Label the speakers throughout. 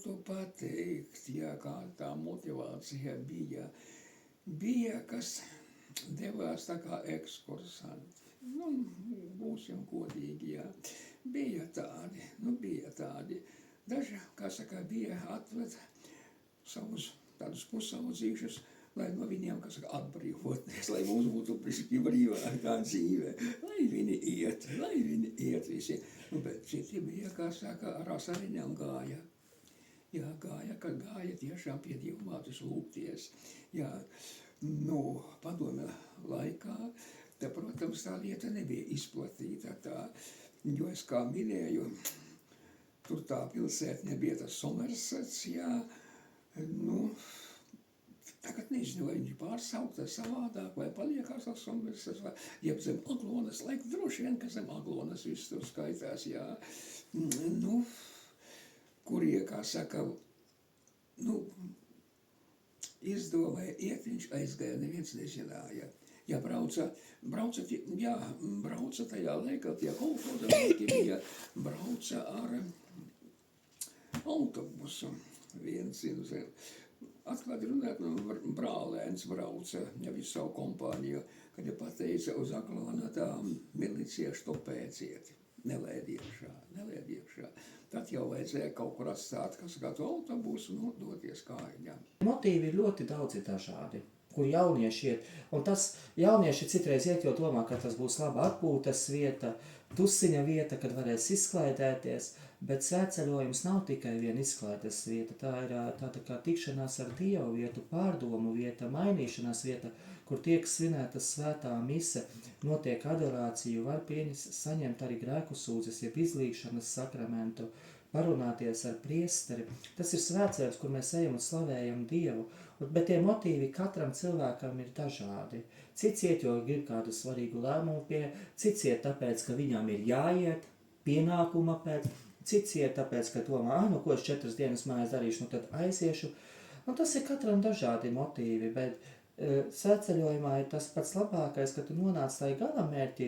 Speaker 1: varētu pateikt, jā, kā tā motivācija bija, kas devās tā kā ekskursanti. Nu, būsim godīgi, jā. Bija tādi. Daži, kā saka, bija atved savus tādus pusaudzīšus, lai no viņiem, kā saka, atbrīvoties, lai mums būtu brīvākā dzīve, lai viņi iet visi. Nu, bet citi bija, kā saka, ar asariņām gāja. Jā, gāja tiešām pie Dievmātes lūgties. Jā, nu, padomju laikā, tā, protams, tā lieta nebija izplatīta tā, jo es kā minēju, tur tā pilsēta nebija tas Somersets, jā, nu, tagad nezinu, vai viņš pārsaukta savādāk, vai paliekās tas Somersets, vai jeb zem Aglonas, laik droši vien, ka zem Aglonas viss tur skaitās, jā, nu, kurie, kā saka, nu, izdomāja iet, viņš aizgāja, neviens nezināja. Ja brauca tajā laikā, tie kolhoza laiki bija, brauca ar autobusu. Viens, atklāti runāt, brālēns brauca, ja visu savu kompāniju, kad ja pateica uz Aglona tā miliciešu topēcieti. Nelaid iekšā. Tad jau vajadzēja kaut kur atstāt, kas kādu autobusu, nu, doties kājām.
Speaker 2: Motīvi ir ļoti daudzi dažādi, kur jaunieši iet. Un tas jaunieši citreiz iet, jo domā, ka tas būs laba atpūtas vieta, tusiņa vieta, kad varēs izklaidēties, bet svētceļojums nav tikai viena izklaides vieta. Tā ir tāda kā tikšanās ar Dievu vietu, pārdomu vieta, mainīšanās vieta, kur tiek svinēta svētā mise, notiek adorācija, var saņemt arī grēku sūdzes, jeb izlīgšanas sakramentu, parunāties ar priesteri. Tas ir svētceļš, kur mēs ejam un slavējam Dievu, bet tie motīvi katram cilvēkam ir dažādi. Cits iet, jo grib kādu svarīgu lēmumu cits iet tāpēc, ka viņam ir jāiet, pienākuma pēc, cits iet tāpēc, ka domā, nu ko es 4 dienas mājās darīšu, nu tad aiziešu. Nu, tas ir katram dažādi motīvi, bet svētceļojumā ir tas pats labākais, ka tu nonāc tai galamērķī.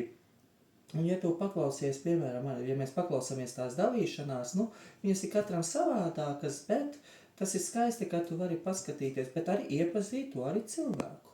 Speaker 2: Un ja tu paklausies, piemēram, ja mēs paklausāmies tās dalīšanās, nu, viņas ir katram savādākas, bet tas ir skaisti, ka tu vari paskatīties, bet arī iepazīt to arī cilvēku.